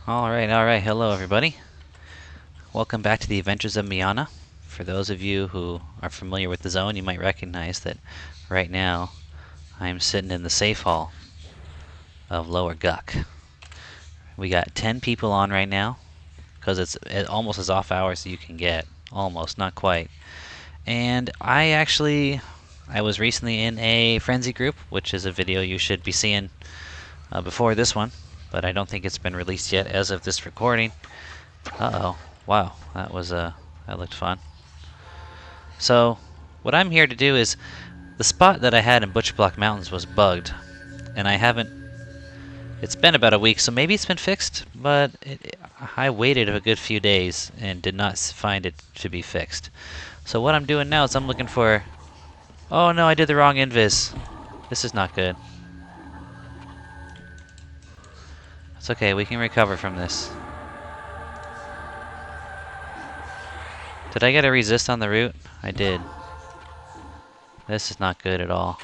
Alright, hello everybody. Welcome back to the Adventures of Mianna. For those of you who are familiar with the zone, you might recognize that right now I'm sitting in the safe hall of LGuk. We got 10 people on right now, because it's almost as off hours as you can get. Almost, not quite. And I was recently in a frenzy group, which is a video you should be seeing before this one, but I don't think it's been released yet as of this recording. Uh-oh. Wow, that looked fun. So, what I'm here to do is, the spot that I had in Butcherblock Mountains was bugged, and it's been about a week, so maybe it's been fixed, but I waited a good few days and did not find it to be fixed. So what I'm doing now is I'm looking for... Oh no, I did the wrong invis. This is not good. It's okay, we can recover from this. Did I get a resist on the route? I did. This is not good at all.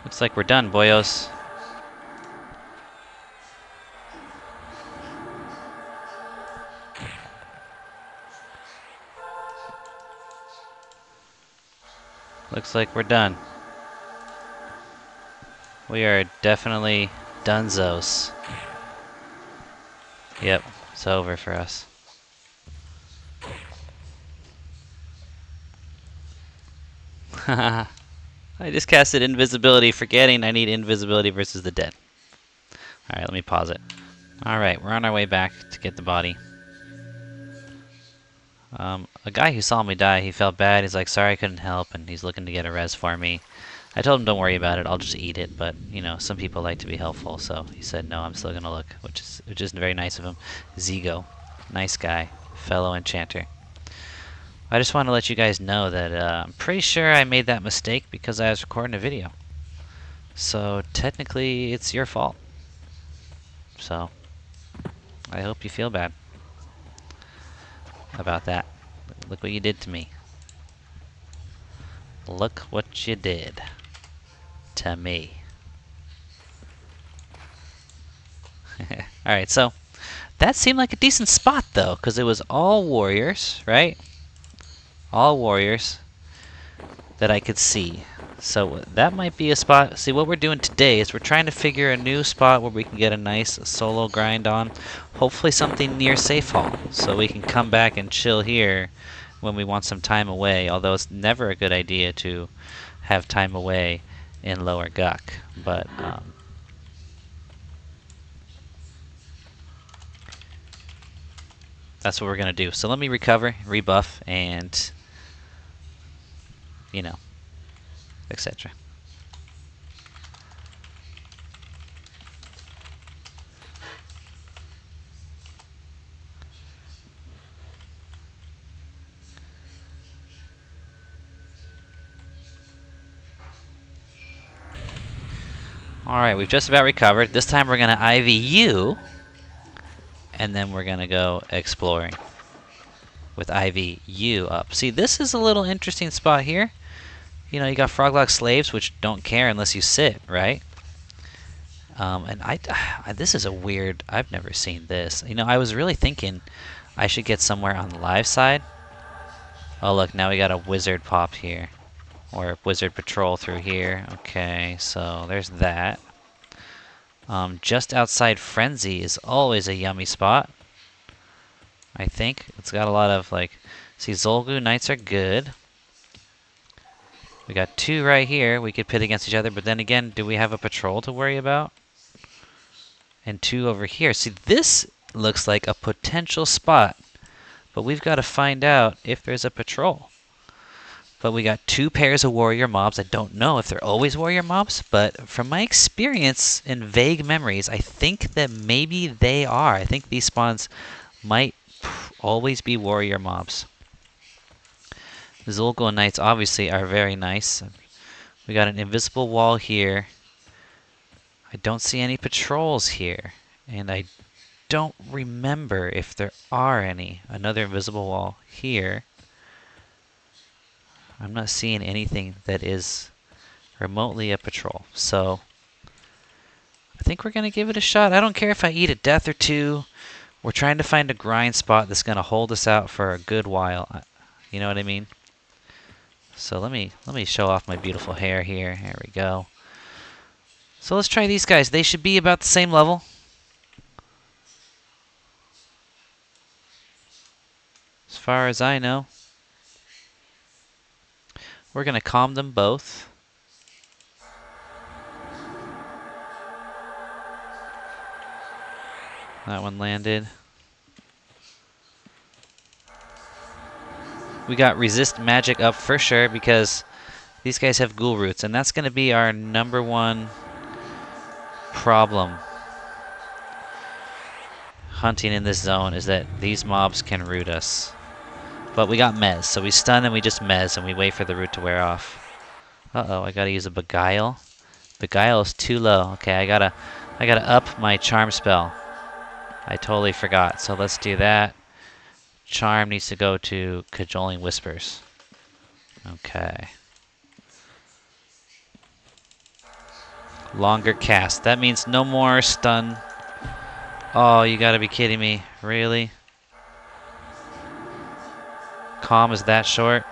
Looks like we're done, boyos. Looks like we're done. We are definitely dunzos. Yep, it's over for us. I just casted invisibility, forgetting I need invisibility versus the dead. Alright, let me pause it. Alright, we're on our way back to get the body. A guy who saw me die, he felt bad. He's like, sorry I couldn't help, and he's looking to get a res for me. I told him don't worry about it, I'll just eat it, but, you know, some people like to be helpful, so he said, no, I'm still gonna look, which is very nice of him. Zigo, nice guy, fellow enchanter. I just want to let you guys know that I'm pretty sure I made that mistake because I was recording a video. So, technically, it's your fault. So, I hope you feel bad about that. Look what you did to me. Look what you did to me. Alright, so that seemed like a decent spot though, because it was all warriors, right? All warriors that I could see. So that might be a spot. See, what we're doing today is we're trying to figure a new spot where we can get a nice solo grind on. Hopefully something near safe hall, so we can come back and chill here when we want some time away. Although it's never a good idea to have time away in LGuk. But that's what we're gonna do. So let me recover, rebuff, and you know, etc. Alright, we've just about recovered. This time we're going to IVU, and then we're going to go exploring with IVU up. See, this is a little interesting spot here. You know, you got Froglock slaves, which don't care unless you sit, right? And this is a weird... I've never seen this. You know, I was really thinking I should get somewhere on the live side. Oh, look, now we got a wizard pop here. Or wizard patrol through here. Okay, so there's that. Just outside Frenzy is always a yummy spot. I think. It's got a lot of, like... See, Zolgu Knights are good. We got two right here we could pit against each other, but then again, do we have a patrol to worry about? And two over here. See, this looks like a potential spot, but we've got to find out if there's a patrol. But we got two pairs of warrior mobs. I don't know if they're always warrior mobs, but from my experience and vague memories, I think that maybe they are. I think these spawns might always be warrior mobs. The Zolgu Knights obviously are very nice. We got an invisible wall here. I don't see any patrols here, and I don't remember if there are any. Another invisible wall here. I'm not seeing anything that is remotely a patrol. So I think we're going to give it a shot. I don't care if I eat a death or two. We're trying to find a grind spot that's going to hold us out for a good while. You know what I mean? So let me show off my beautiful hair here. There we go. So let's try these guys. They should be about the same level. As far as I know. We're going to calm them both. That one landed. We got resist magic up for sure because these guys have ghoul roots, and that's going to be our #1 problem hunting in this zone is that these mobs can root us. But we got mez, so we stun and we just mez and we wait for the root to wear off. Uh-oh, I gotta use a beguile. Beguile is too low. Okay, I gotta up my charm spell. I totally forgot, so let's do that. Charm needs to go to cajoling whispers. Okay. Longer cast. That means no more stun. Oh, you gotta be kidding me. Really? Calm is that short?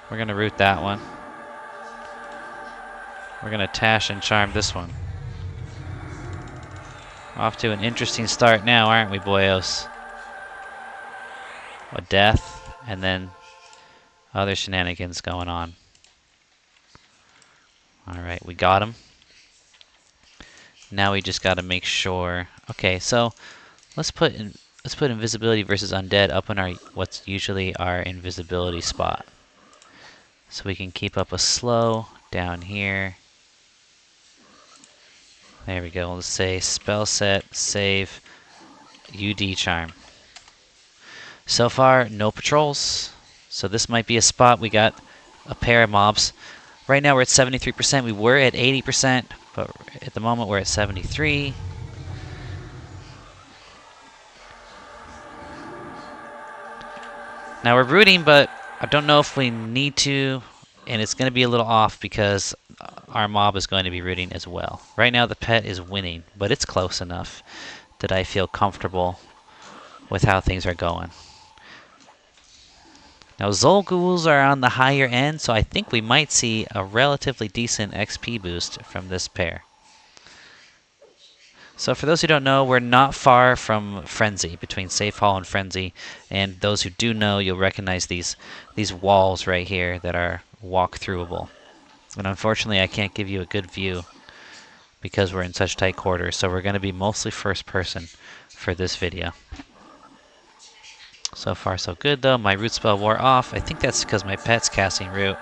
We're gonna root that one. We're gonna Tash and Charm this one. Off to an interesting start now, aren't we, boyos? A death, and then other shenanigans going on. Alright, we got him. Now we just gotta make sure. Okay, so let's put invisibility versus undead up in our what's usually our invisibility spot. So we can keep up a slow down here. There we go. Let's say spell set, save, UD charm. So far, no patrols. So this might be a spot. We got a pair of mobs. Right now we're at 73%. We were at 80%, but at the moment we're at 73. Now we're rooting, but I don't know if we need to, and it's going to be a little off because our mob is going to be rooting as well. Right now the pet is winning, but it's close enough that I feel comfortable with how things are going. Now Zolghouls are on the higher end, so I think we might see a relatively decent XP boost from this pair. So for those who don't know, we're not far from Frenzy, between Safe Hall and Frenzy. And those who do know, you'll recognize these walls right here that are walk-throughable. And unfortunately, I can't give you a good view because we're in such tight quarters. So we're going to be mostly first person for this video. So far, so good, though. My root spell wore off. I think that's because my pet's casting root.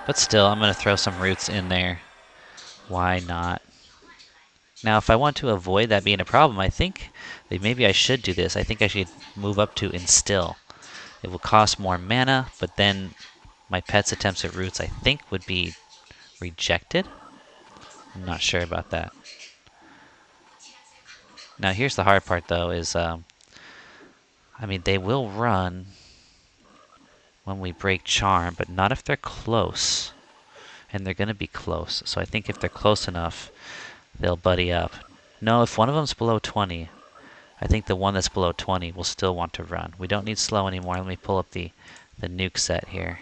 But still, I'm going to throw some roots in there. Why not? Now, if I want to avoid that being a problem, I think that maybe I should do this. I think I should move up to Instill. It will cost more mana, but then my pet's attempts at roots, I think, would be rejected. I'm not sure about that. Now, here's the hard part, though, is, I mean, they will run when we break Charm, but not if they're close. And they're going to be close. So I think if they're close enough, they'll buddy up. No, if one of them's below 20, I think the one that's below 20 will still want to run. We don't need slow anymore. Let me pull up the nuke set here.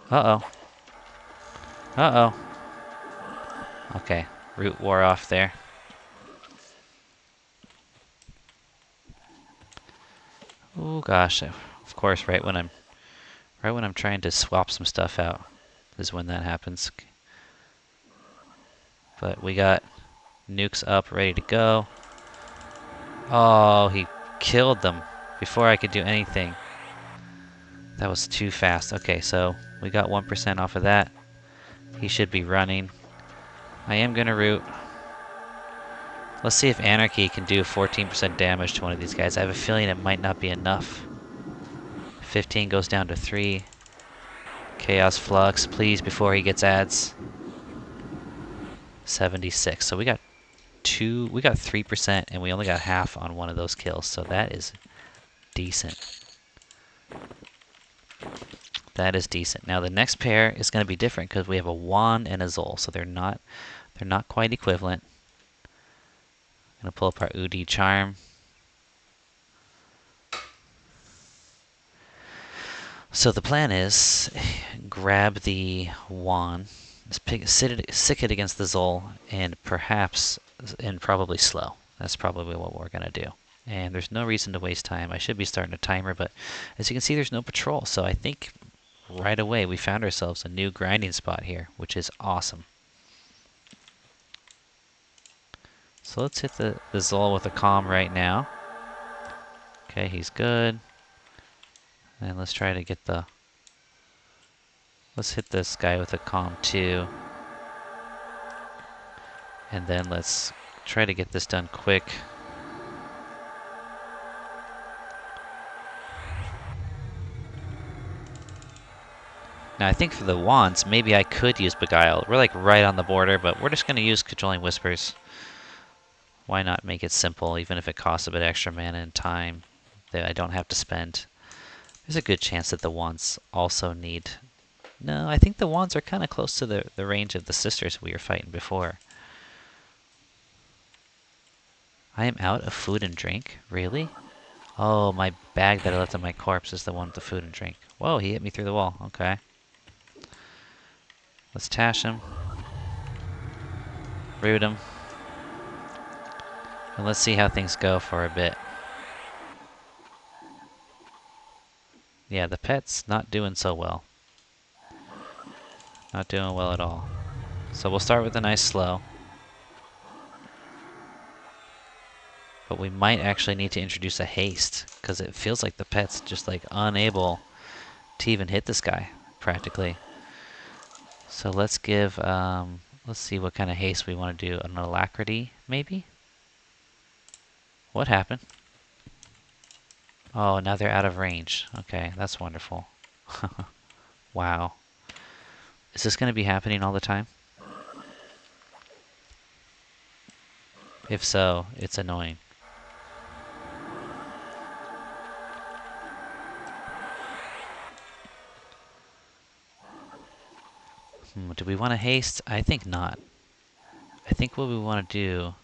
Uh-oh. Uh-oh. Okay, root wore off there. Oh gosh, of course, right when I'm trying to swap some stuff out is when that happens. But we got nukes up, ready to go. Oh, he killed them before I could do anything. That was too fast. Okay, so we got 1% off of that. He should be running. I am gonna root. Let's see if Anarchy can do 14% damage to one of these guys. I have a feeling it might not be enough. 15 goes down to 3. Chaos Flux, please, before he gets ads. 76. So we got we got 3%, and we only got half on one of those kills, so that is decent. That is decent. Now the next pair is going to be different because we have a wand and a Zol, so they're not quite equivalent. I'm going to pull up our UD charm. So the plan is grab the wand, stick it against the Zol, and probably slow. That's probably what we're going to do. And there's no reason to waste time. I should be starting a timer, but as you can see, there's no patrol. So I think right away we found ourselves a new grinding spot here, which is awesome. So let's hit the Zol with a Calm right now. Okay, he's good. And let's try to get let's hit this guy with a Calm too. And then let's try to get this done quick. Now I think for the wands, maybe I could use Beguile. We're like right on the border, but we're just going to use Cajoling Whispers. Why not make it simple, even if it costs a bit extra mana and time that I don't have to spend. There's a good chance that the wands also need... No, I think the wands are kind of close to the range of the sisters we were fighting before. I am out of food and drink? Really? Oh, my bag that I left on my corpse is the one with the food and drink. Whoa, he hit me through the wall. Okay. Let's tash him. Root him. And let's see how things go for a bit. Yeah, the pet's not doing so well. Not doing well at all. So we'll start with a nice slow. But we might actually need to introduce a haste, because it feels like the pet's just like unable to even hit this guy, practically. So let's give, let's see what kind of haste we want to do. An alacrity, maybe? What happened? Oh, now they're out of range. Okay, that's wonderful. Wow. Is this going to be happening all the time? If so, it's annoying. Do we want to haste? I think not. I think what we want to do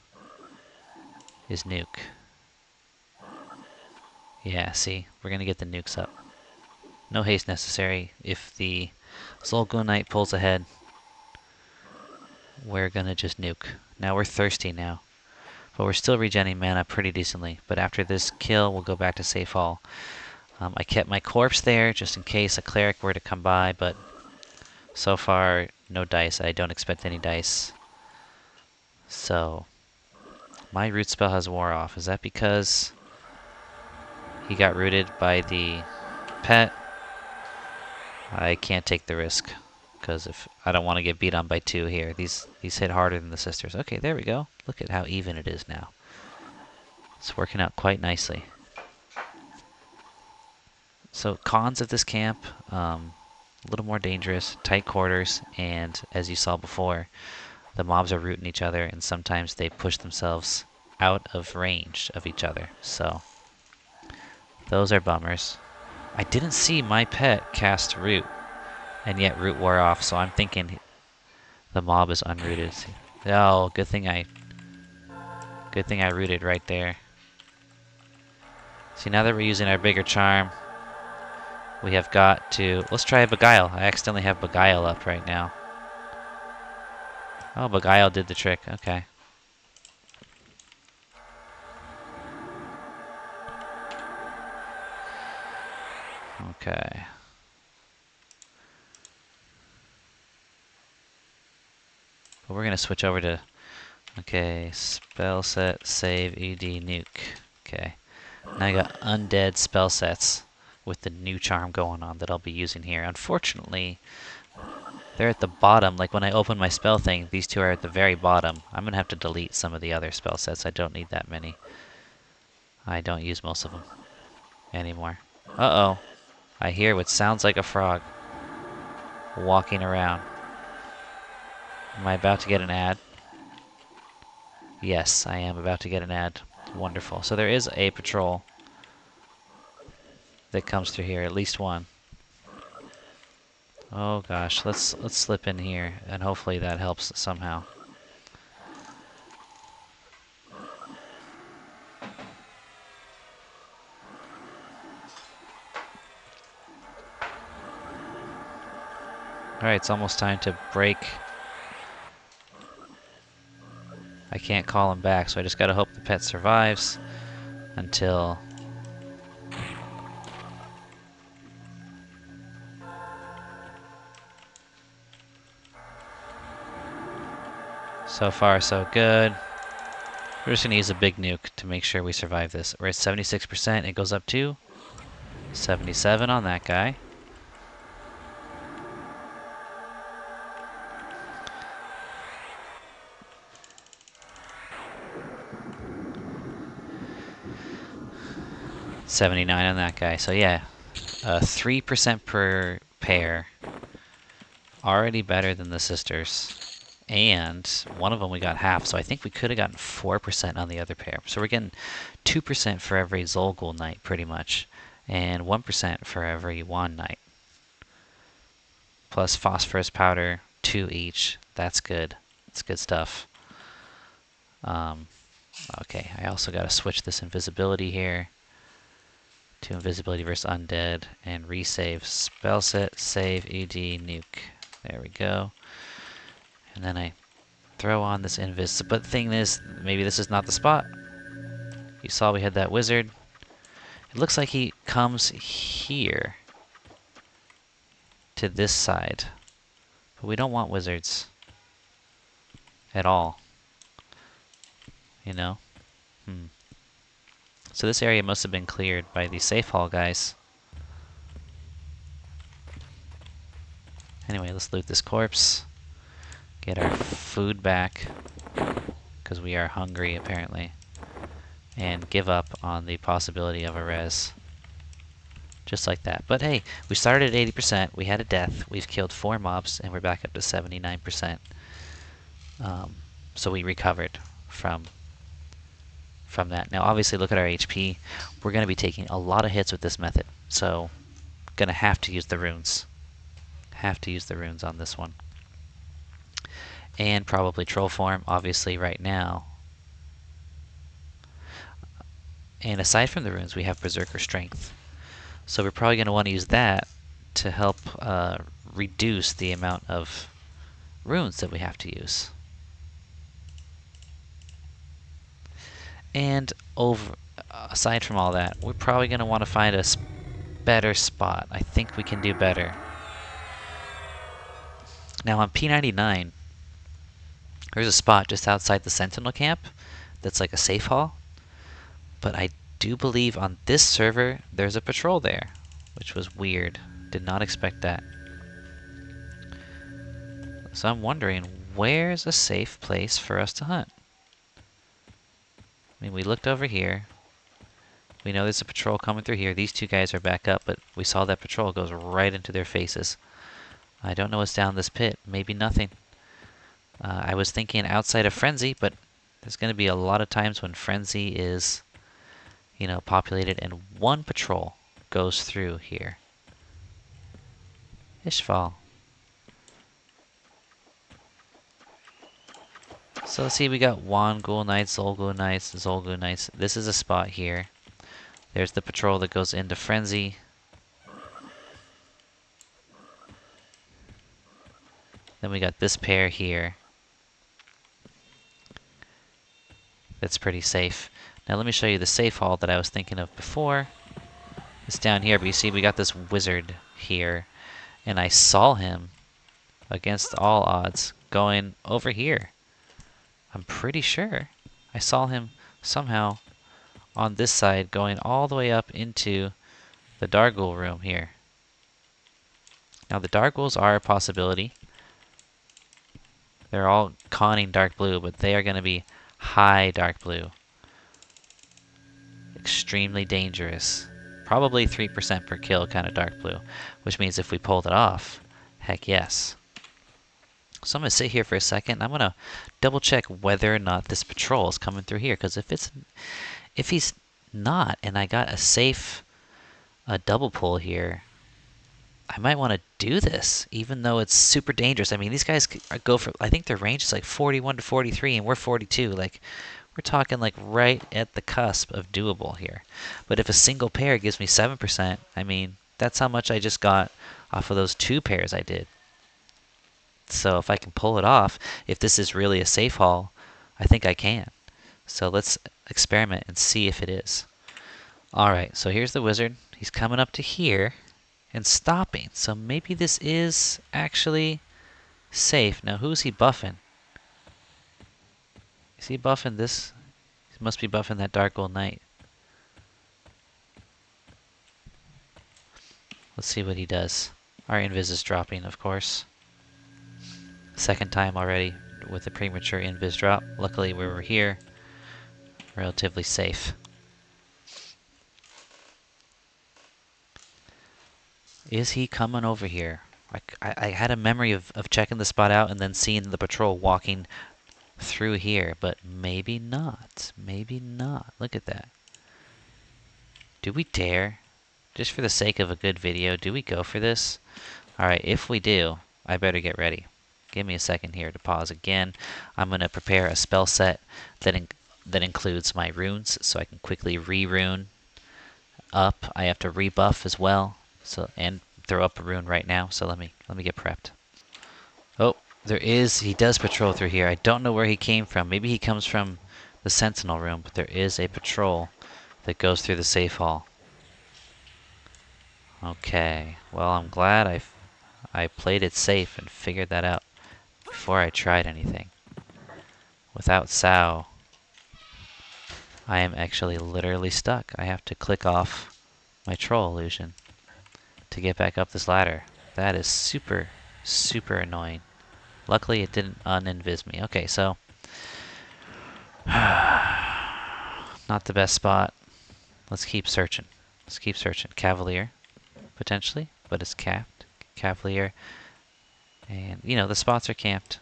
is nuke. Yeah, see? We're going to get the nukes up. No haste necessary. If the Zolgun Knight pulls ahead, we're going to just nuke. Now we're thirsty now. But we're still regenerating mana pretty decently. But after this kill, we'll go back to safe hall. I kept my corpse there just in case a cleric were to come by, but so far, no dice. I don't expect any dice. So, my root spell has wore off. Is that because he got rooted by the pet? I can't take the risk, because if I don't want to get beat on by 2 here. These hit harder than the sisters. Okay, there we go. Look at how even it is now. It's working out quite nicely. So cons of this camp, a little more dangerous, tight quarters, and as you saw before, the mobs are rooting each other, and sometimes they push themselves out of range of each other. So those are bummers. I didn't see my pet cast root, and yet root wore off, so I'm thinking the mob is unrooted. Oh, good thing I rooted right there. See, now that we're using our bigger charm, we have got to... Let's try Beguile. I accidentally have Beguile up right now. Oh, Beguile did the trick. Okay. Okay. But we're going to switch over to... Okay, spell set, save, ED, nuke. Okay. Now I got undead spell sets with the new charm going on that I'll be using here. Unfortunately, they're at the bottom. Like when I open my spell thing, these 2 are at the very bottom. I'm going to have to delete some of the other spell sets. I don't need that many. I don't use most of them anymore. Uh-oh. I hear what sounds like a frog walking around. Am I about to get an ad? Yes, I am about to get an ad. Wonderful. So there is a patrol that comes through here, at least one. Oh gosh, let's slip in here and hopefully that helps somehow. Alright, it's almost time to break. I can't call him back, so I just gotta hope the pet survives until... So far, so good. We're just gonna use a big nuke to make sure we survive this. We're at 76%, it goes up to 77 on that guy. $79 on that guy. So yeah, 3% per pair. Already better than the sisters. And one of them we got half, so I think we could have gotten 4% on the other pair. So we're getting 2% for every Zolgul Knight, pretty much, and 1% for every Wand Knight. Plus phosphorus powder, 2 each. That's good. That's good stuff. Okay, I also got to switch this invisibility here to invisibility versus undead and resave. Spell set, save, ED, nuke. There we go. And then I throw on this invis. But the thing is, maybe this is not the spot. You saw we had that wizard. It looks like he comes here to this side. But we don't want wizards at all. You know? So this area must have been cleared by the safe hall guys. Anyway, let's loot this corpse. Get our food back. Because we are hungry, apparently. And give up on the possibility of a res. Just like that. But hey, we started at 80%, we had a death, we've killed 4 mobs, and we're back up to 79%. So we recovered from that. Now obviously look at our HP. We're going to be taking a lot of hits with this method. So, going to have to use the runes. Have to use the runes on this one. And probably troll form, obviously right now. And aside from the runes, we have berserker strength. So we're probably going to want to use that to help reduce the amount of runes that we have to use. And aside from all that, we're probably going to want to find a better spot. I think we can do better. Now on P99, there's a spot just outside the Sentinel camp that's like a safe hall. But I do believe on this server there's a patrol there, which was weird. Did not expect that. So I'm wondering, where's a safe place for us to hunt? I mean, we looked over here. We know there's a patrol coming through here. These two guys are back up, but we saw that patrol goes right into their faces. I don't know what's down this pit. Maybe nothing. I was thinking outside of Frenzy, but there's going to be a lot of times when Frenzy is, you know, populated and one patrol goes through here. Ishval. So let's see, we got Wand Ghoul Knights, Zolgul Knights, Zolgul Knights. This is a spot here. There's the patrol that goes into Frenzy. Then we got this pair here. That's pretty safe. Now let me show you the safe hall that I was thinking of before. It's down here, but you see we got this wizard here. And I saw him, against all odds, going over here. I'm pretty sure I saw him somehow on this side going all the way up into the Dargul room here. Now the Darguls are a possibility. They're all conning dark blue, but they are going to be high dark blue. Extremely dangerous. Probably 3% per kill kind of dark blue, which means if we pulled it off, heck yes. So I'm going to sit here for a second. I'm going to double check whether or not this patrol is coming through here. Because if he's not, and I got a safe double pull here, I might want to do this, even though it's super dangerous. I mean, these guys go for, I think their range is like 41 to 43, and we're 42. Like, we're talking like right at the cusp of doable here. But if a single pair gives me 7%, I mean, that's how much I just got off of those 2 pairs I did. So if I can pull it off, if this is really a safe haul, I think I can. So let's experiment and see if it is. Alright, so here's the wizard. He's coming up to here and stopping. So maybe this is actually safe. Now who's he buffing? Is he buffing this? He must be buffing that Dark Gold Knight. Let's see what he does. Our invis is dropping, of course. Second time already with a premature invis drop. Luckily we were here. Relatively safe. Is he coming over here? I had a memory of checking the spot out and then seeing the patrol walking through here, but maybe not. Maybe not. Look at that. Do we dare? Just for the sake of a good video, do we go for this? Alright, if we do, I better get ready. Give me a second here to pause again. I'm going to prepare a spell set that includes my runes, so I can quickly re-rune up. I have to rebuff as well, so and throw up a rune right now. So let me get prepped. Oh, he does patrol through here. I don't know where he came from. Maybe he comes from the Sentinel room, but there is a patrol that goes through the safe hall. Okay, well, I'm glad I played it safe and figured that out before I tried anything. Without Sao, I am actually literally stuck. I have to click off my troll illusion to get back up this ladder. That is super, super annoying. Luckily, it didn't uninvis me. Okay, so not the best spot. Let's keep searching. Let's keep searching. Cavalier, potentially, but it's capped. Cavalier. And, you know, the spots are camped.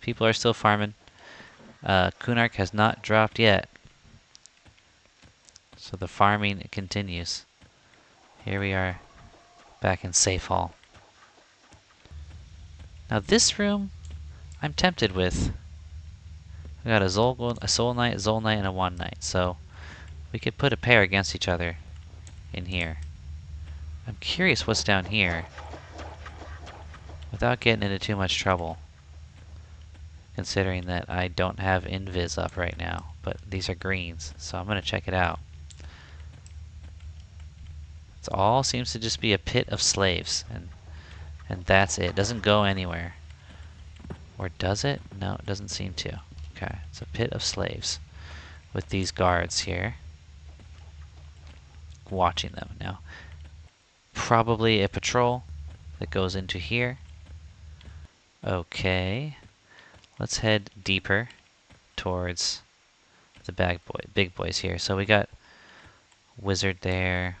People are still farming. Kunark has not dropped yet. So the farming continues. Here we are, back in safe hall. Now this room, I'm tempted with. We got a Soul Knight, a Zol Knight, and a One Knight. So we could put a pair against each other in here. I'm curious what's down here, without getting into too much trouble, considering that I don't have invis up right now, but these are greens, so I'm going to check it out. It all seems to just be a pit of slaves, and that's it. It doesn't go anywhere. Or does it? No, it doesn't seem to. Okay, it's a pit of slaves with these guards here, watching them. Now, probably a patrol that goes into here. Okay, let's head deeper towards the big boys here. So we got wizard there.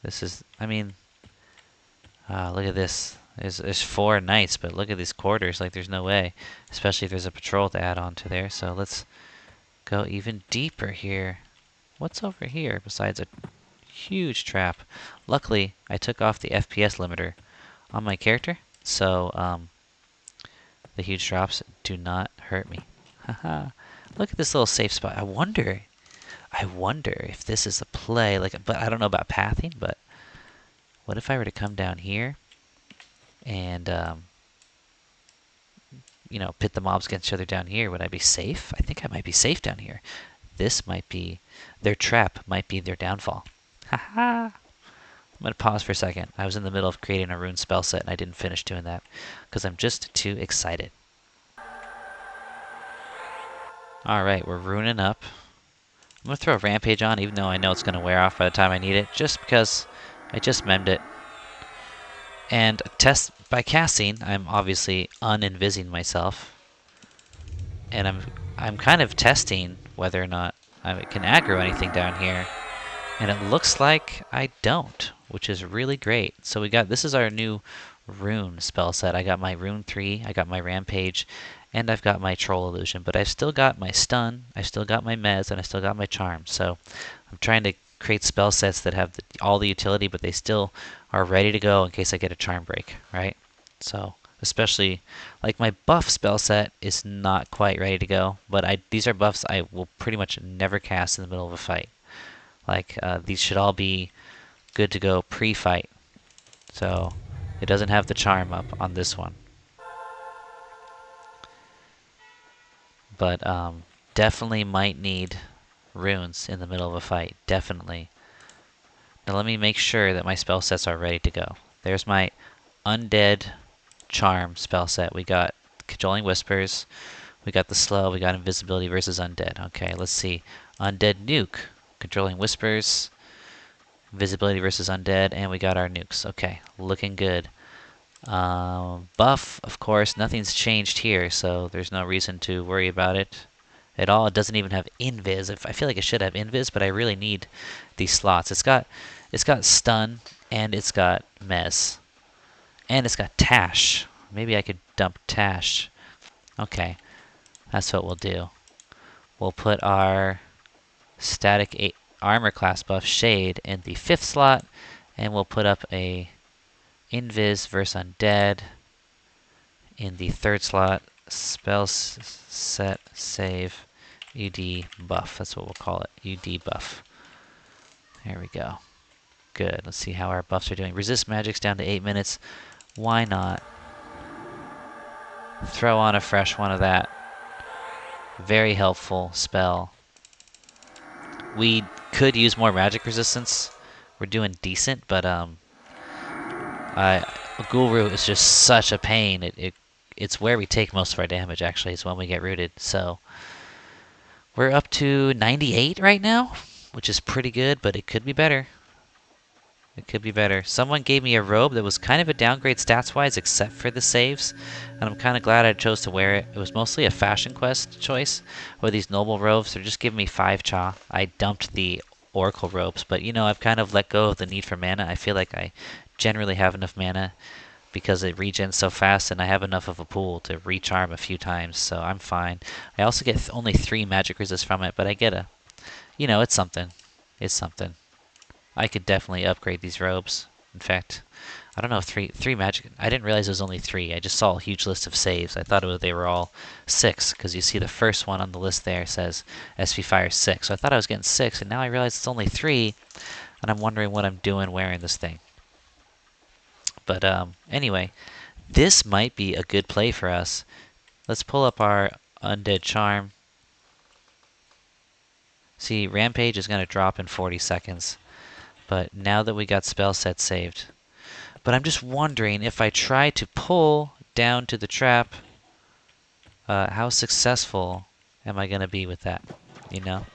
This is, I mean, look at this. There's 4 knights, but look at these quarters. Like, there's no way, especially if there's a patrol to add on to there. So let's go even deeper here. What's over here besides a huge trap? Luckily, I took off the FPS limiter on my character, so the huge drops do not hurt me. Haha. Look at this little safe spot. I wonder if this is a play. Like, but I don't know about pathing. But what if I were to come down here and you know, pit the mobs against each other down here? Would I be safe? I think I might be safe down here. This might be their trap. Might be their downfall. Haha. I'm going to pause for a second. I was in the middle of creating a rune spell set, and I didn't finish doing that because I'm just too excited. Alright, we're runing up. I'm going to throw a rampage on, even though I know it's going to wear off by the time I need it, just because I just memmed it. And by casting, I'm obviously uninvising myself. And I'm kind of testing whether or not I can aggro anything down here. And it looks like I don't, which is really great. So this is our new rune spell set. I got my rune 3, I got my rampage, and I've got my troll illusion. But I've still got my stun, I still got my mez, and I still got my charm. So I'm trying to create spell sets that have all the utility, but they still are ready to go in case I get a charm break, right? So especially like my buff spell set is not quite ready to go, but these are buffs I will pretty much never cast in the middle of a fight. Like these should all be good to go pre-fight. So it doesn't have the charm up on this one. But definitely might need runes in the middle of a fight. Definitely. Now let me make sure that my spell sets are ready to go. There's my undead charm spell set. We got Cajoling Whispers, we got the slow, we got invisibility versus undead. Okay, let's see. Undead nuke, controlling whispers, invisibility versus undead, and we got our nukes. Okay, looking good. Buff, of course, nothing's changed here, so there's no reason to worry about it at all. It doesn't even have invis. I feel like it should have invis, but I really need these slots. It's got stun, and it's got mez, and it's got tash. Maybe I could dump tash. Okay, that's what we'll do. We'll put our static armor class buff shade in the 5th slot, and we'll put up a invis versus undead in the 3rd slot. Spell set save UD buff. That's what we'll call it. UD buff. There we go. Good. Let's see how our buffs are doing. Resist magic's down to 8 minutes. Why not throw on a fresh one of that? Very helpful spell. We could use more magic resistance. We're doing decent, but Guru is just such a pain. It's where we take most of our damage, actually. It's when we get rooted. So we're up to 98 right now, which is pretty good, but it could be better. It could be better. Someone gave me a robe that was kind of a downgrade stats-wise, except for the saves, and I'm kind of glad I chose to wear it. It was mostly a fashion quest choice, with these noble robes. They're just giving me 5 cha. I dumped the oracle robes, but you know, I've kind of let go of the need for mana. I feel like I generally have enough mana because it regens so fast, and I have enough of a pool to recharm a few times, so I'm fine. I also get only 3 magic resist from it, but I get you know, it's something. It's something. I could definitely upgrade these robes. In fact, I don't know if three magic. I didn't realize it was only 3. I just saw a huge list of saves. I thought they were all 6 because you see the first one on the list there says SV Fire 6. So I thought I was getting 6, and now I realize it's only 3, and I'm wondering what I'm doing wearing this thing. But anyway, this might be a good play for us. Let's pull up our undead charm. See, rampage is going to drop in 40 seconds. But now that we got spell set saved. But I'm just wondering if I try to pull down to the trap, how successful am I going to be with that, you know?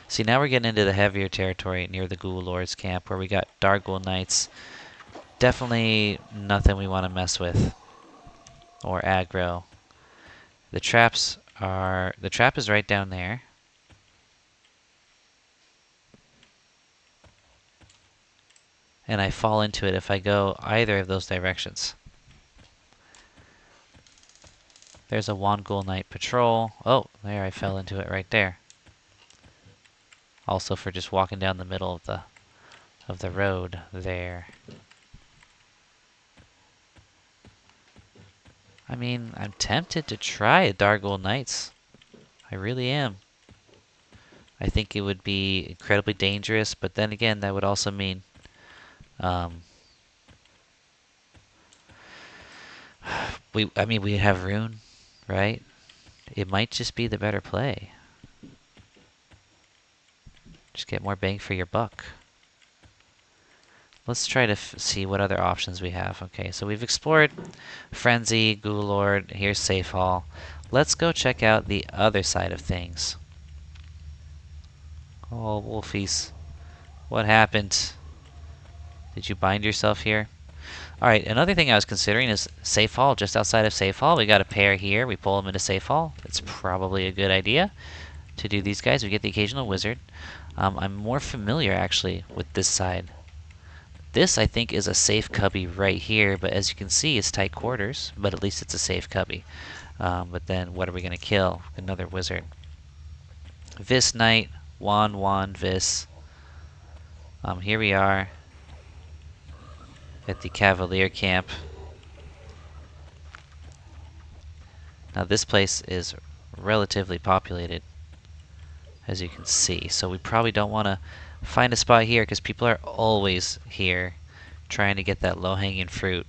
See, now we're getting into the heavier territory near the Ghoul Lord's camp where we got Dark Ghoul Knights. Definitely nothing we want to mess with or aggro. The trap is right down there. And I fall into it if I go either of those directions. There's a Wand Ghoul Knight patrol. Oh, there I fell into it right there. Also for just walking down the middle of the road there. I mean, I'm tempted to try a Dark Ghoul Knights. I really am. I think it would be incredibly dangerous, but then again, that would also mean we have rune, right? It might just be the better play. Just get more bang for your buck. Let's try to see what other options we have. Okay, so we've explored Frenzy, Ghoul Lord, here's Safe Hall. Let's go check out the other side of things. Oh, Wolfies. What happened? Did you bind yourself here? Alright, another thing I was considering is Safe Hall, just outside of Safe Hall. We got a pair here. We pull them into Safe Hall. It's probably a good idea to do these guys. We get the occasional wizard. I'm more familiar, actually, with this side. This, I think, is a safe cubby right here, but as you can see, it's tight quarters, but at least it's a safe cubby. But then what are we going to kill? Another wizard. Vis Knight, Wan, Vis. Here we are at the Cavalier camp. Now this place is relatively populated, as you can see. So we probably don't want to find a spot here because people are always here trying to get that low-hanging fruit.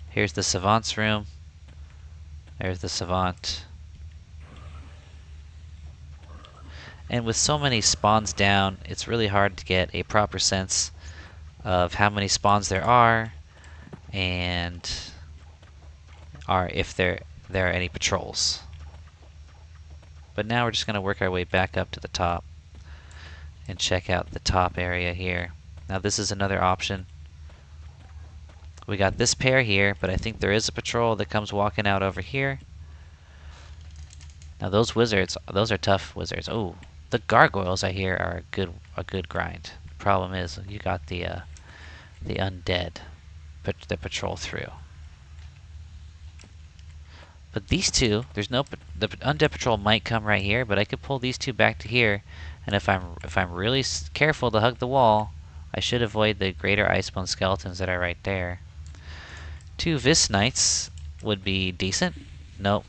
Here's the Savant's room. There's the Savant. And with so many spawns down, it's really hard to get a proper sense of how many spawns there are and if there are any patrols. But now we're just going to work our way back up to the top and check out the top area here. Now this is another option. We got this pair here, but I think there is a patrol that comes walking out over here. Now those wizards, those are tough wizards. Oh, the gargoyles I hear are a good grind. Problem is, you got the undead that patrol through. But these two, the undead patrol might come right here, but I could pull these two back to here, and if I'm really careful to hug the wall, I should avoid the greater icebone skeletons that are right there. 2 Vis Knights would be decent. Nope.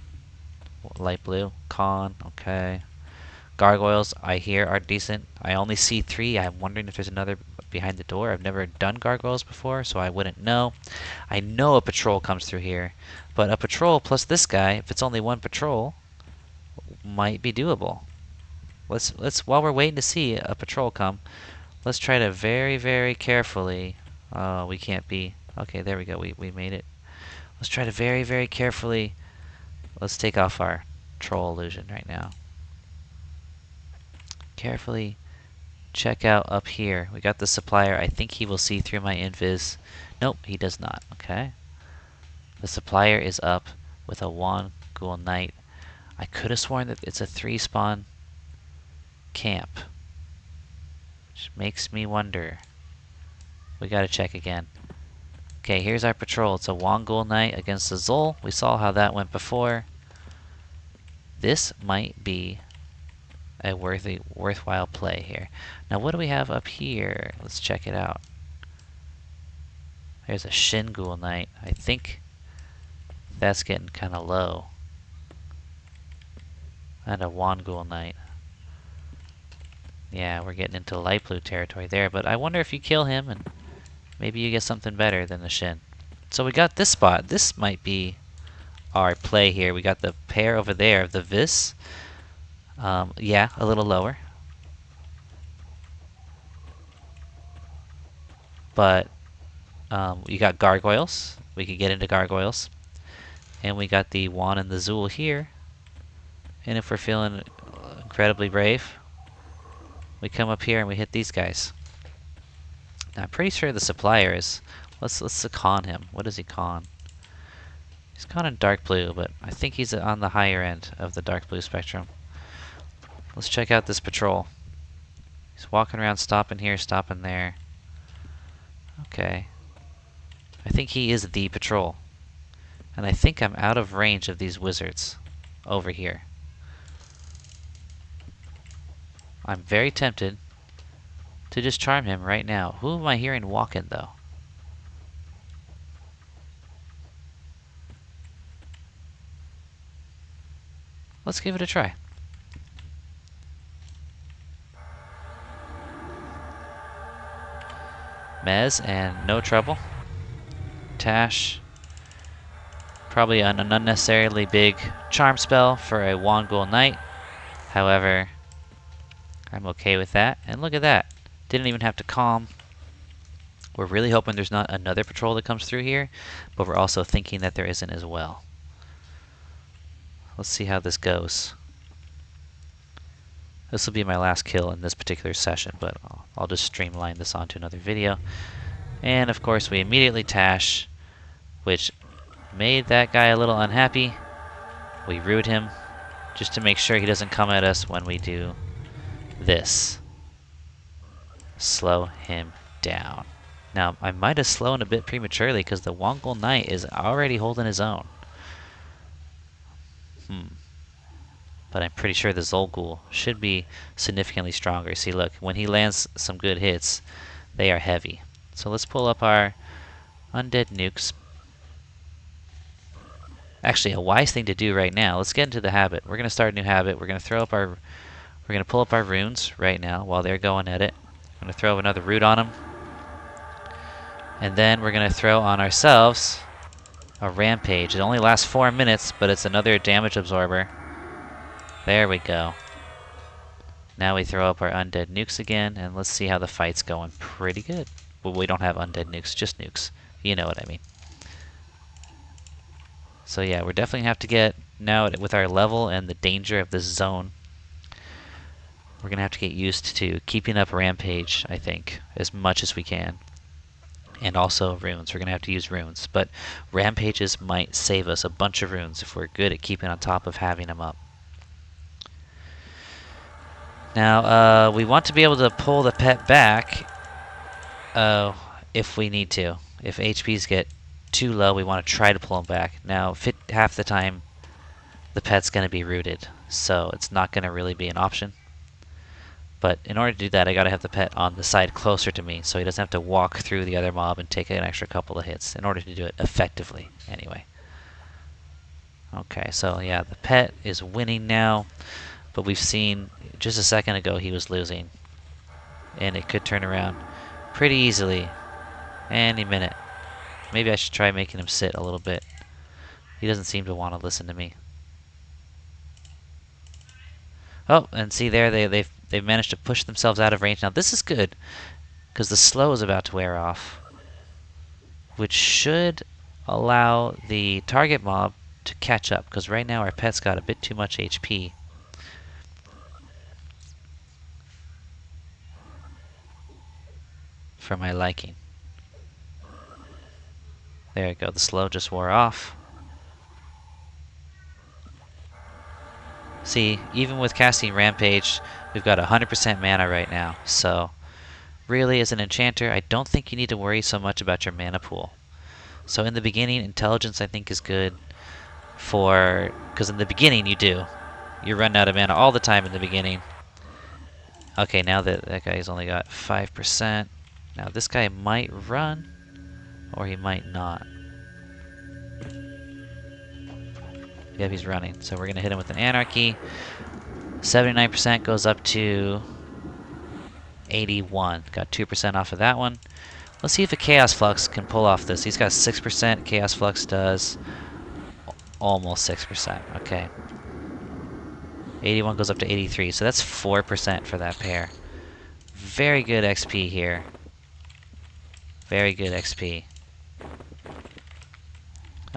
Light blue. Con. Okay. Gargoyles, I hear, are decent. I only see 3. I'm wondering if there's another behind the door. I've never done gargoyles before, so I wouldn't know. I know a patrol comes through here, but a patrol plus this guy, if it's only one patrol, might be doable. Let's while we're waiting to see a patrol come, let's try to very, very carefully. Oh, we can't be. Okay, there we go. We made it. Let's try to very, very carefully. Let's take off our troll illusion right now. Carefully check out up here. We got the supplier. I think he will see through my invis. Nope, he does not. Okay. The supplier is up with a Wan Ghoul Knight. I could have sworn that it's a 3-spawn camp, which makes me wonder. We gotta check again. Okay, here's our patrol. It's a Wan Ghoul Knight against the Zol. We saw how that went before. This might be a worthwhile play here. Now what do we have up here? Let's check it out. There's a Shin Ghoul Knight. I think that's getting kind of low. And a Wan Ghoul Knight. Yeah, we're getting into light blue territory there, but I wonder if you kill him and maybe you get something better than the Shin. So we got this spot. This might be our play here. We got the pair over there of the Vis. Yeah, a little lower. But you got gargoyles. We could get into gargoyles. And we got the Wan and the Zul here. And if we're feeling incredibly brave, we come up here and we hit these guys. Now I'm pretty sure the supplier is... Let's con him. What is he con? He's conning dark blue, but I think he's on the higher end of the dark blue spectrum. Let's check out this patrol. He's walking around, stopping here, stopping there. Okay. I think he is the patrol. And I think I'm out of range of these wizards over here. I'm very tempted to just charm him right now. Who am I hearing walking, though? Let's give it a try. Mez and no trouble. Tash. Probably an unnecessarily big charm spell for a Wan Ghoul Knight. However, I'm okay with that. And look at that. Didn't even have to calm. We're really hoping there's not another patrol that comes through here, but we're also thinking that there isn't as well. Let's see how this goes. This will be my last kill in this particular session, but I'll just streamline this onto another video. And of course we immediately Tash, which made that guy a little unhappy. We root him just to make sure he doesn't come at us when we do this. Slow him down. Now, I might have slowed a bit prematurely because the Wongol Knight is already holding his own. But I'm pretty sure the Zolgul should be significantly stronger. See, look, when he lands some good hits, they are heavy. So let's pull up our undead nukes. Actually, a wise thing to do right now, let's get into the habit. We're going to start a new habit. We're going to pull up our runes right now while they're going at it. I'm going to throw another root on them. And then we're going to throw on ourselves a rampage. It only lasts 4 minutes, but it's another damage absorber. There we go. Now we throw up our undead nukes again, and let's see how the fight's going. Pretty good. Well, we don't have undead nukes, just nukes. You know what I mean. So yeah, we're definitely have to get, now with our level and the danger of this zone, we're going to have to get used to keeping up Rampage, I think, as much as we can. And also runes. We're going to have to use runes. But Rampages might save us a bunch of runes if we're good at keeping on top of having them up. Now, we want to be able to pull the pet back if we need to. If HPs get too low, we want to try to pull them back. Now, half the time, the pet's going to be rooted, so it's not going to really be an option. But in order to do that, I got to have the pet on the side closer to me, so he doesn't have to walk through the other mob and take an extra couple of hits, in order to do it effectively, anyway. Okay, so yeah, the pet is winning now, but we've seen just a second ago he was losing. And it could turn around pretty easily any minute. Maybe I should try making him sit a little bit. He doesn't seem to want to listen to me. Oh, and see there, they've managed to push themselves out of range. Now this is good, because the slow is about to wear off, which should allow the target mob to catch up, because right now our pet's got a bit too much HP. For my liking. There we go, the slow just wore off. See, even with casting Rampage, we've got 100% mana right now. So, really, as an enchanter, I don't think you need to worry so much about your mana pool. So in the beginning, intelligence I think is good for, because in the beginning you do. You run out of mana all the time in the beginning. Okay, now that guy's only got 5%. Now this guy might run, or he might not. Yep, he's running. So we're going to hit him with an Anarchy. 79% goes up to 81. Got 2% off of that one. Let's see if a Chaos Flux can pull off this. He's got 6%. Chaos Flux does almost 6%. Okay. 81 goes up to 83. So that's 4% for that pair. Very good XP here. Very good XP.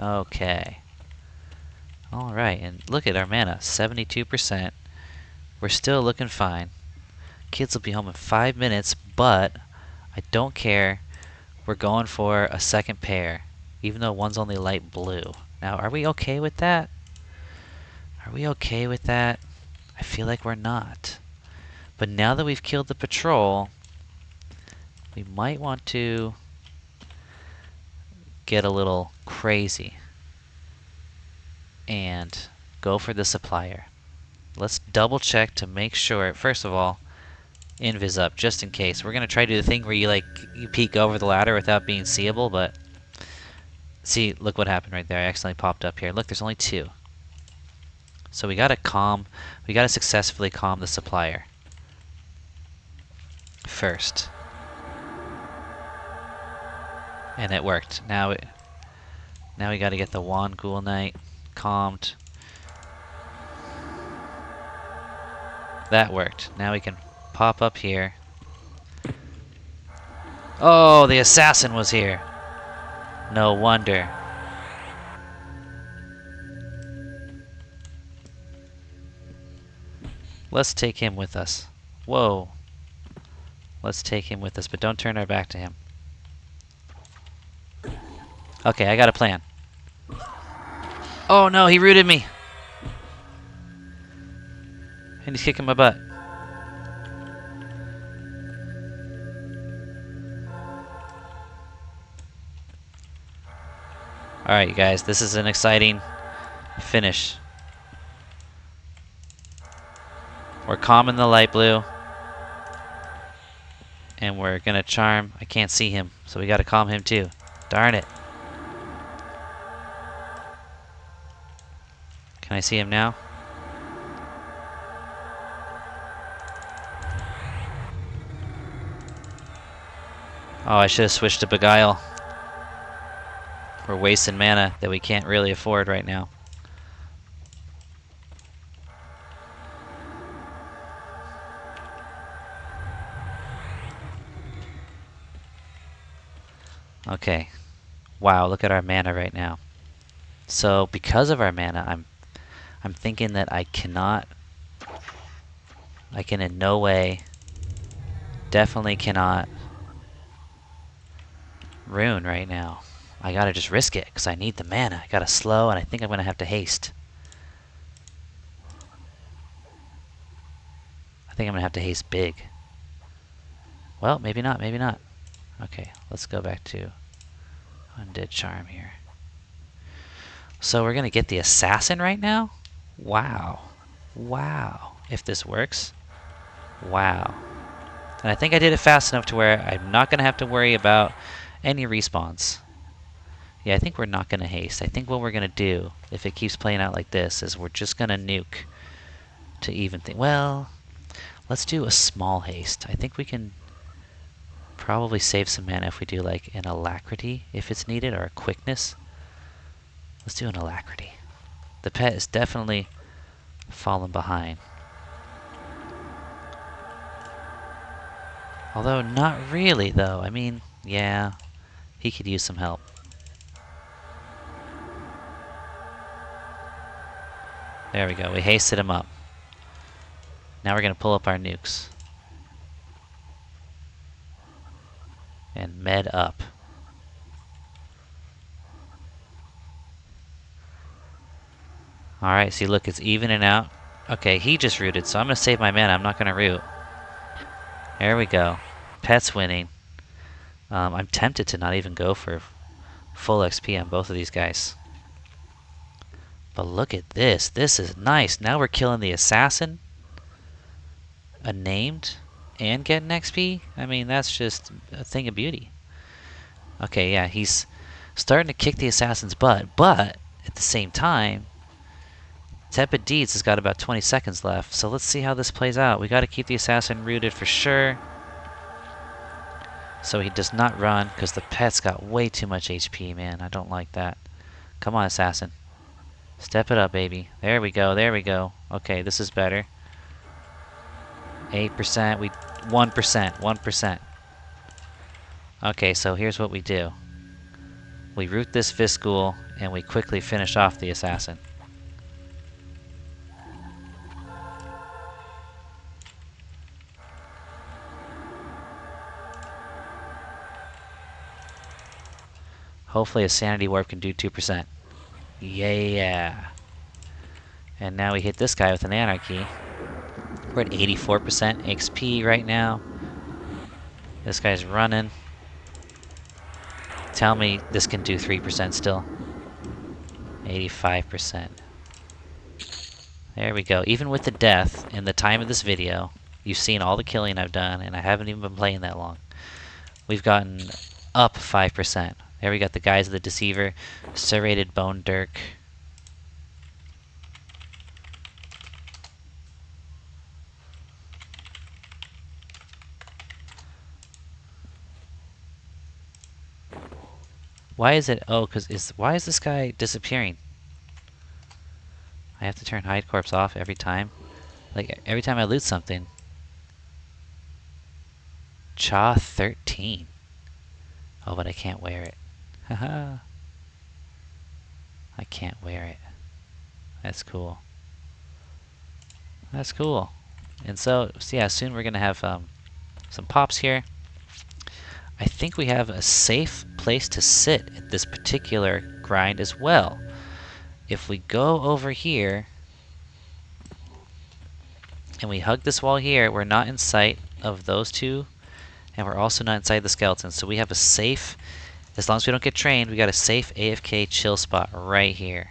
Okay. Alright, and look at our mana. 72%. We're still looking fine. Kids will be home in 5 minutes, but I don't care. We're going for a second pair, even though one's only light blue. Now, are we okay with that? Are we okay with that? I feel like we're not. But now that we've killed the patrol, we might want to get a little crazy and go for the supplier. Let's double check to make sure. First of all, invis up just in case. We're gonna try to do the thing where you peek over the ladder without being seeable, but see, look what happened right there. I accidentally popped up here. Look, there's only 2. So we gotta successfully calm the supplier first. And it worked. Now we gotta get the Wand Ghoul Knight calmed. That worked. Now we can pop up here. Oh, the assassin was here. No wonder. Let's take him with us. Whoa. Let's take him with us, but don't turn our back to him. Okay, I got a plan. Oh no, he rooted me. And he's kicking my butt. Alright, you guys, this is an exciting finish. We're calming the light blue. And we're gonna charm. I can't see him, so we gotta calm him too. Darn it. Can I see him now? Oh, I should have switched to Beguile. We're wasting mana that we can't really afford right now. Okay. Wow, look at our mana right now. So because of our mana, I'm thinking that I can in no way, definitely cannot rune right now. I gotta just risk it because I need the mana. I gotta slow, and I think I'm gonna have to haste. I think I'm gonna have to haste big. Well, maybe not, maybe not. Okay, let's go back to Undead Charm here. So we're gonna get the Assassin right now? Wow. Wow. If this works. Wow. And I think I did it fast enough to where I'm not gonna have to worry about any respawns. Yeah, I think we're not gonna haste. I think what we're gonna do, if it keeps playing out like this, is we're just gonna nuke to even thing. Well, let's do a small haste. I think we can probably save some mana if we do like an Alacrity if it's needed, or a quickness. Let's do an Alacrity. The pet is definitely fallen behind. Although not really though. I mean, yeah, he could use some help. There we go, we hasted him up. Now we're gonna pull up our nukes. And med up. Alright, see look, it's evening out. Okay, he just rooted, so I'm gonna save my mana, I'm not gonna root. There we go. Pet's winning. I'm tempted to not even go for full XP on both of these guys. But look at this. This is nice. Now we're killing the Assassin. A named. And getting XP. I mean, that's just a thing of beauty. Okay, yeah, he's starting to kick the Assassin's butt. But, at the same time, Tepid Deeds has got about 20 seconds left. So let's see how this plays out. We got to keep the Assassin rooted for sure. So he does not run, because the pet's got way too much HP, man. I don't like that. Come on, Assassin. Step it up, baby. There we go, there we go. Okay, this is better. 8%, 1%, 1%. Okay, so here's what we do. We root this Viscool, and we quickly finish off the Assassin. Hopefully a Sanity Warp can do 2%. Yeah. And now we hit this guy with an Anarchy. We're at 84% XP right now. This guy's running. Tell me this can do 3% still. 85%. There we go. Even with the death in the time of this video, you've seen all the killing I've done, and I haven't even been playing that long. We've gotten up 5%. There we got the Guys of the Deceiver, Serrated Bone Dirk. Why is it? Oh, why is this guy disappearing? I have to turn Hide Corpse off every time. Like every time I loot something. Cha 13. Oh, but I can't wear it. Haha. I can't wear it. That's cool. That's cool. And so yeah, soon we're gonna have some pops here. I think we have a safe place to sit at this particular grind as well. If we go over here and we hug this wall here, we're not in sight of those two, and we're also not inside the skeletons. So we have a safe As long as we don't get trained, we got a safe AFK chill spot right here.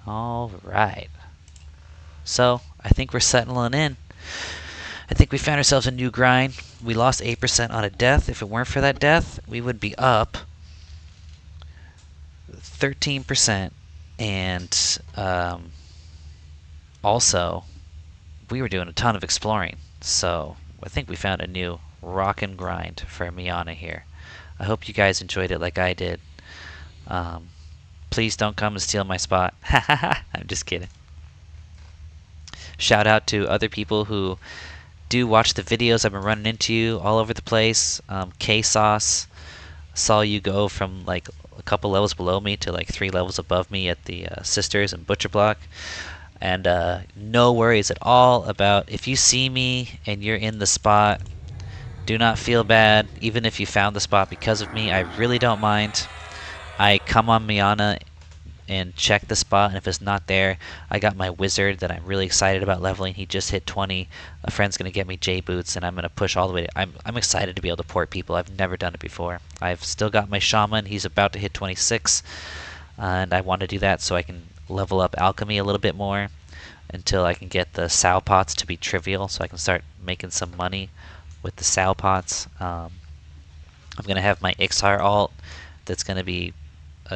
Alright. So, I think we're settling in. I think we found ourselves a new grind. We lost 8% on a death. If it weren't for that death, we would be up 13%. And also, we were doing a ton of exploring. So, I think we found a new rockin' grind for Mianna here. I hope you guys enjoyed it like I did. Please don't come and steal my spot. I'm just kidding. Shout out to other people who do watch the videos. I've been running into you all over the place. K-Sauce, saw you go from like a couple levels below me to like 3 levels above me at the Sisters and Butcher Block. And no worries at all about if you see me and you're in the spot, do not feel bad. Even if you found the spot because of me, I really don't mind. I come on Mianna and check the spot, and if it's not there, I got my wizard that I'm really excited about leveling. He just hit 20. A friend's going to get me J-boots, and I'm going to push all the way. I'm excited to be able to port people. I've never done it before. I've still got my shaman. He's about to hit 26, and I want to do that so I can level up alchemy a little bit more until I can get the sow pots to be trivial, so I can start making some money with the sow pots. I'm going to have my Ixar alt that's going to be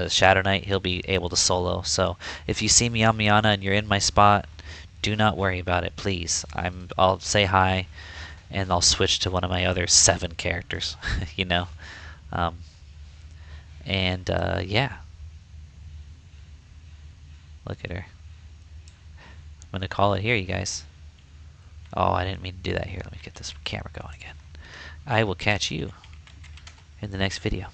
Shadow Knight. He'll be able to solo. So if you see me on Mianna and you're in my spot, do not worry about it, please. I'll say hi, and I'll switch to one of my other 7 characters, you know. Yeah. Look at her. I'm gonna call it here, you guys. Oh, I didn't mean to do that here. Let me get this camera going again. I will catch you in the next video.